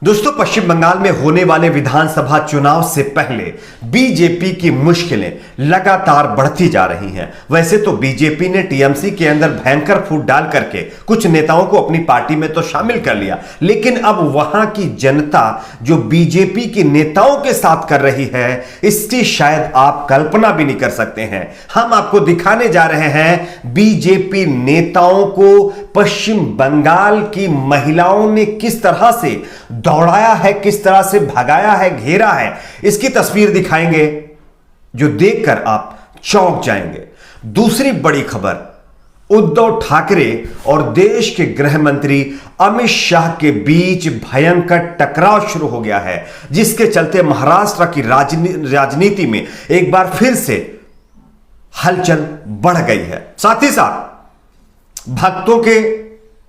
दोस्तों, पश्चिम बंगाल में होने वाले विधानसभा चुनाव से पहले बीजेपी की मुश्किलें लगातार बढ़ती जा रही हैं। वैसे तो बीजेपी ने टीएमसी के अंदर भयंकर फूट डाल करके कुछ नेताओं को अपनी पार्टी में तो शामिल कर लिया, लेकिन अब वहां की जनता जो बीजेपी के नेताओं के साथ कर रही है, इसकी शायद आप कल्पना भी नहीं कर सकते हैं। हम आपको दिखाने जा रहे हैं बीजेपी नेताओं को पश्चिम बंगाल की महिलाओं ने किस तरह से दौड़ाया है, किस तरह से भगाया है, घेरा है। इसकी तस्वीर दिखाएंगे जो देखकर आप चौंक जाएंगे। दूसरी बड़ी खबर, उद्धव ठाकरे और देश के गृह मंत्री अमित शाह के बीच भयंकर टकराव शुरू हो गया है, जिसके चलते महाराष्ट्र की राजनीति में एक बार फिर से हलचल बढ़ गई है। साथ ही साथ भक्तों के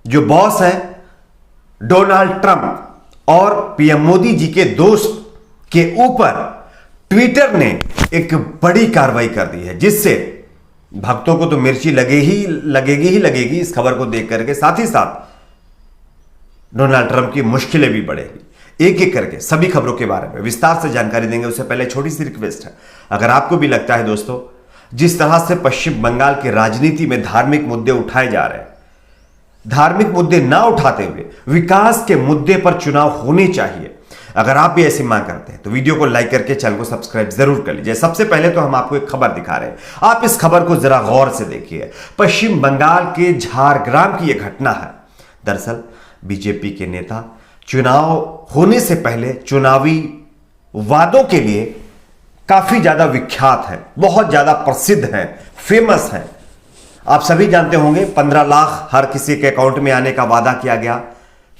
जो बॉस हैं डोनाल्ड ट्रंप और पीएम मोदी जी के दोस्त के ऊपर ट्विटर ने एक बड़ी कार्रवाई कर दी है, जिससे भक्तों को तो मिर्ची लगेगी इस खबर को देख करके। साथ ही साथ डोनाल्ड ट्रंप की मुश्किलें भी बढ़ेगी। एक एक करके सभी खबरों के बारे में विस्तार से जानकारी देंगे। उससे पहले छोटी सी रिक्वेस्ट है, अगर आपको भी लगता है दोस्तों जिस तरह से पश्चिम बंगाल की राजनीति में धार्मिक मुद्दे उठाए जा रहे हैं, धार्मिक मुद्दे ना उठाते हुए विकास के मुद्दे पर चुनाव होने चाहिए, अगर आप भी ऐसी मांग करते हैं तो वीडियो को लाइक करके चैनल को सब्सक्राइब जरूर कर लीजिए। सबसे पहले तो हम आपको एक खबर दिखा रहे हैं, आप इस खबर को जरा गौर से देखिए। पश्चिम बंगाल के झारग्राम की यह घटना है। दरअसल बीजेपी के नेता चुनाव होने से पहले चुनावी वादों के लिए काफी ज्यादा विख्यात है, बहुत ज्यादा प्रसिद्ध है, फेमस है। आप सभी जानते होंगे 15 लाख हर किसी के अकाउंट में आने का वादा किया गया,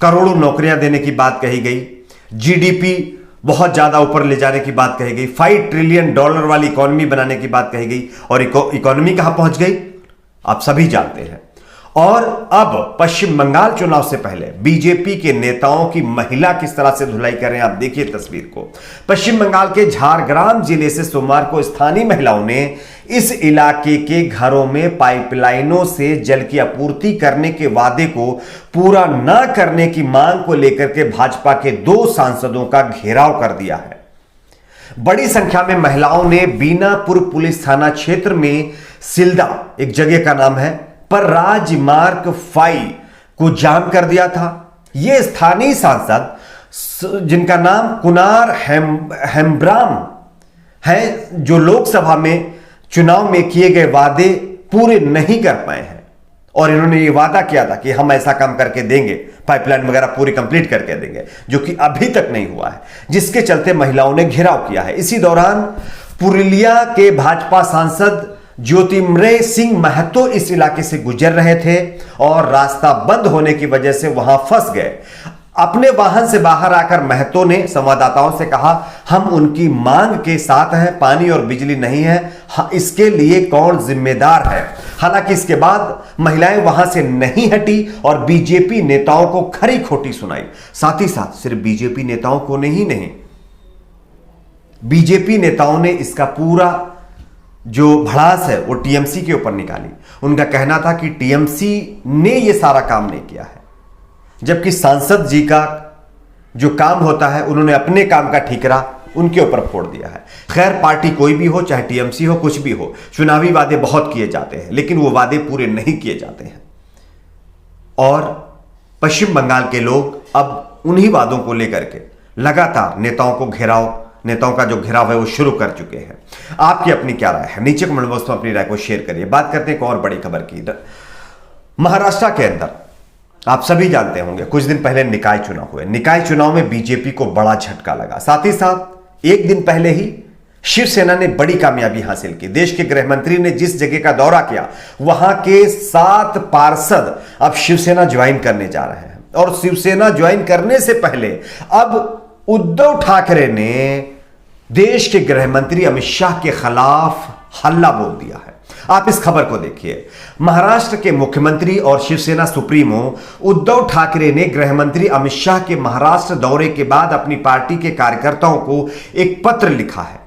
करोड़ों नौकरियां देने की बात कही गई, जीडीपी बहुत ज्यादा ऊपर ले जाने की बात कही गई, $5 ट्रिलियन वाली इकोनॉमी बनाने की बात कही गई। और इकोनॉमी कहां पहुंच गई आप सभी जानते हैं। और अब पश्चिम बंगाल चुनाव से पहले बीजेपी के नेताओं की महिला किस तरह से धुलाई कर रहे हैं, आप देखिए तस्वीर को। पश्चिम बंगाल के झारग्राम जिले से सोमवार को स्थानीय महिलाओं ने इस इलाके के घरों में पाइपलाइनों से जल की आपूर्ति करने के वादे को पूरा न करने की मांग को लेकर के भाजपा के 2 सांसदों का घेराव कर दिया है। बड़ी संख्या में महिलाओं ने बीनापुर पुलिस थाना क्षेत्र में सिल्दा, एक जगह का नाम है, पर राजमार्ग 5 को जाम कर दिया था। यह स्थानीय सांसद जिनका नाम कुनार हेम्ब्राम है, जो लोकसभा में चुनाव में किए गए वादे पूरे नहीं कर पाए हैं। और इन्होंने ये वादा किया था कि हम ऐसा काम करके देंगे, पाइपलाइन वगैरह पूरी कंप्लीट करके देंगे, जो कि अभी तक नहीं हुआ है, जिसके चलते महिलाओं ने घेराव किया है। इसी दौरान पुरुलिया के भाजपा सांसद ज्योतिमरे सिंह महतो इस इलाके से गुजर रहे थे और रास्ता बंद होने की वजह से वहां फंस गए। अपने वाहन से बाहर आकर महतो ने संवाददाताओं से कहा, हम उनकी मांग के साथ हैं, पानी और बिजली नहीं है, इसके लिए कौन जिम्मेदार है। हालांकि इसके बाद महिलाएं वहां से नहीं हटी और बीजेपी नेताओं को खरी खोटी सुनाई। साथ ही साथ सिर्फ बीजेपी नेताओं को नहीं, बीजेपी नेताओं ने इसका पूरा जो भड़ास है वो टीएमसी के ऊपर निकाली। उनका कहना था कि टीएमसी ने ये सारा काम नहीं किया है, जबकि सांसद जी का जो काम होता है उन्होंने अपने काम का ठीकरा उनके ऊपर फोड़ दिया है। खैर, पार्टी कोई भी हो, चाहे टीएमसी हो, कुछ भी हो, चुनावी वादे बहुत किए जाते हैं, लेकिन वो वादे पूरे नहीं किए जाते हैं। और पश्चिम बंगाल के लोग अब उन्हीं वादों को लेकर के लगातार नेताओं का जो घेराव है वो शुरू कर चुके हैं। आपकी अपनी क्या राय है, नीचे कमेंट बॉक्स में अपनी राय को शेयर करिए। बात करते हैं एक और बड़ी खबर की। महाराष्ट्र के अंदर आप सभी जानते होंगे कुछ दिन पहले निकाय चुनाव हुए। निकाय चुनाव में बीजेपी को बड़ा झटका लगा। साथ ही साथ एक दिन पहले ही शिवसेना ने बड़ी कामयाबी हासिल की। देश के गृह मंत्री ने जिस जगह का दौरा किया, वहां के 7 पार्षद अब शिवसेना ज्वाइन करने जा रहे हैं। और शिवसेना ज्वाइन करने से पहले अब उद्धव ठाकरे ने देश के गृह मंत्री अमित शाह के खिलाफ हल्ला बोल दिया है। आप इस खबर को देखिए। महाराष्ट्र के मुख्यमंत्री और शिवसेना सुप्रीमो उद्धव ठाकरे ने गृह मंत्री अमित शाह के महाराष्ट्र दौरे के बाद अपनी पार्टी के कार्यकर्ताओं को एक पत्र लिखा है।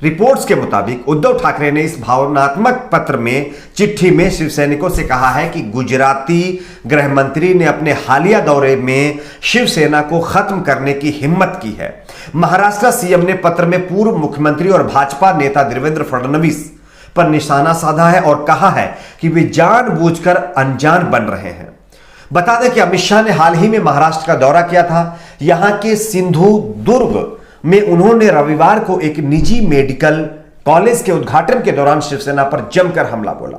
रिपोर्ट्स के मुताबिक उद्धव ठाकरे ने इस भावनात्मक पत्र में चिट्ठी में शिवसैनिकों से कहा है कि गुजराती गृह मंत्री ने अपने हालिया दौरे में शिवसेना को खत्म करने की हिम्मत की है। महाराष्ट्र सीएम ने पत्र में पूर्व मुख्यमंत्री और भाजपा नेता देवेंद्र फडणवीस पर निशाना साधा है और कहा है कि वे जानबूझकर अनजान बन रहे हैं। बता दें कि अमित शाह ने हाल ही में महाराष्ट्र का दौरा किया था। यहां के सिंधुदुर्ग में उन्होंने रविवार को एक निजी मेडिकल कॉलेज के उद्घाटन के दौरान शिवसेना पर जमकर हमला बोला।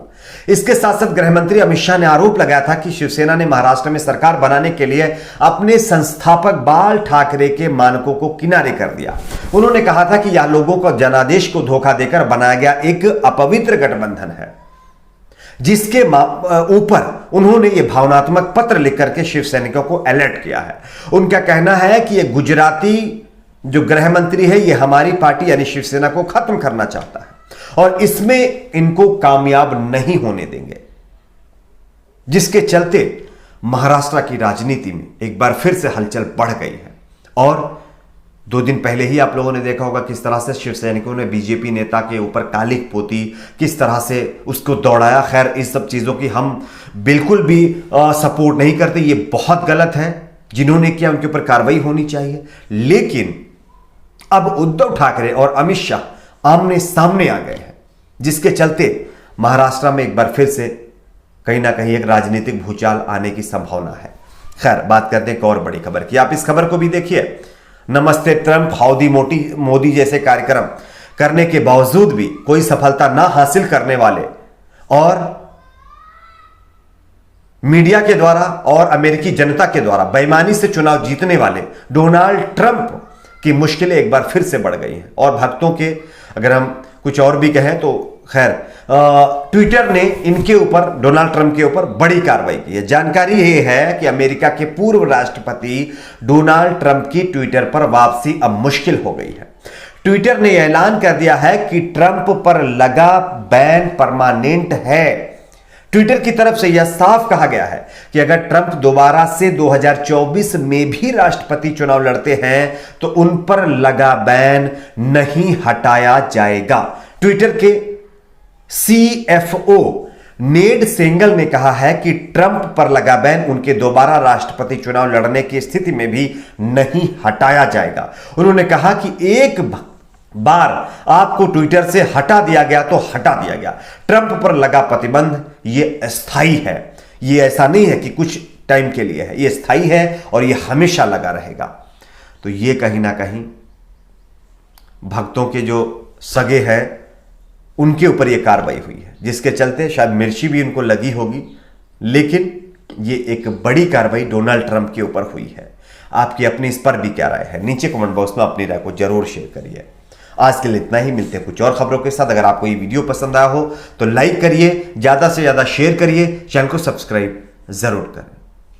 इसके साथ साथ गृह मंत्री अमित शाह ने आरोप लगाया था कि शिवसेना ने महाराष्ट्र में सरकार बनाने के लिए अपने संस्थापक बाल ठाकरे के मानकों को किनारे कर दिया। उन्होंने कहा था कि यह लोगों को जनादेश को धोखा देकर बनाया गया एक अपवित्र गठबंधन है, जिसके ऊपर उन्होंने यह भावनात्मक पत्र लिख करके शिवसैनिकों को अलर्ट किया है। उनका कहना है कि यह गुजराती जो गृह मंत्री है ये हमारी पार्टी यानी शिवसेना को खत्म करना चाहता है और इसमें इनको कामयाब नहीं होने देंगे, जिसके चलते महाराष्ट्र की राजनीति में एक बार फिर से हलचल बढ़ गई है। और 2 दिन पहले ही आप लोगों ने देखा होगा किस तरह से शिवसैनिकों ने बीजेपी नेता के ऊपर कालिक पोती, किस तरह से उसको दौड़ाया। खैर, इस सब चीजों की हम बिल्कुल भी सपोर्ट नहीं करते, ये बहुत गलत है। जिन्होंने किया उनके ऊपर कार्रवाई होनी चाहिए। लेकिन अब उद्धव ठाकरे और अमित शाह आमने सामने आ गए हैं, जिसके चलते महाराष्ट्र में एक बार फिर से कहीं ना कहीं एक राजनीतिक भूचाल आने की संभावना है। खैर, बात करते हैं एक और बड़ी खबर की। आप इस खबर को भी देखिए। नमस्ते ट्रंप, हाउडी मोदी जैसे कार्यक्रम करने के बावजूद भी कोई सफलता ना हासिल करने वाले और मीडिया के द्वारा और अमेरिकी जनता के द्वारा बेईमानी से चुनाव जीतने वाले डोनाल्ड ट्रंप की मुश्किलें एक बार फिर से बढ़ गई हैं। और भक्तों के, अगर हम कुछ और भी कहें तो खैर, ट्विटर ने इनके ऊपर, डोनाल्ड ट्रंप के ऊपर बड़ी कार्रवाई की है। जानकारी यह है कि अमेरिका के पूर्व राष्ट्रपति डोनाल्ड ट्रंप की ट्विटर पर वापसी अब मुश्किल हो गई है। ट्विटर ने ऐलान कर दिया है कि ट्रंप पर लगा बैन परमानेंट है। ट्विटर की तरफ से यह साफ कहा गया है कि अगर ट्रंप दोबारा से 2024 में भी राष्ट्रपति चुनाव लड़ते हैं तो उन पर लगा बैन नहीं हटाया जाएगा। ट्विटर के CFO नेड सेंगल ने कहा है कि ट्रंप पर लगा बैन उनके दोबारा राष्ट्रपति चुनाव लड़ने की स्थिति में भी नहीं हटाया जाएगा। उन्होंने कहा कि एक बार आपको ट्विटर से हटा दिया गया तो हटा दिया गया। ट्रंप पर लगा प्रतिबंध ये अस्थायी है, ये ऐसा नहीं है कि कुछ टाइम के लिए है, ये स्थायी है और ये हमेशा लगा रहेगा। तो ये कहीं ना कहीं भक्तों के जो सगे हैं उनके ऊपर ये कार्रवाई हुई है, जिसके चलते शायद मिर्ची भी इनको लगी होगी। लेकिन ये एक बड़ी कार्रवाई डोनाल्ड ट्रंप के ऊपर हुई है। आपकी अपनी इस पर भी क्या राय है? नीचे कमेंट बॉक्स में अपनी राय को जरूर शेयर करिए। आज के लिए इतना ही, मिलते हैं कुछ और खबरों के साथ। अगर आपको ये वीडियो पसंद आया हो तो लाइक करिए, ज्यादा से ज्यादा शेयर करिए, चैनल को सब्सक्राइब जरूर करें।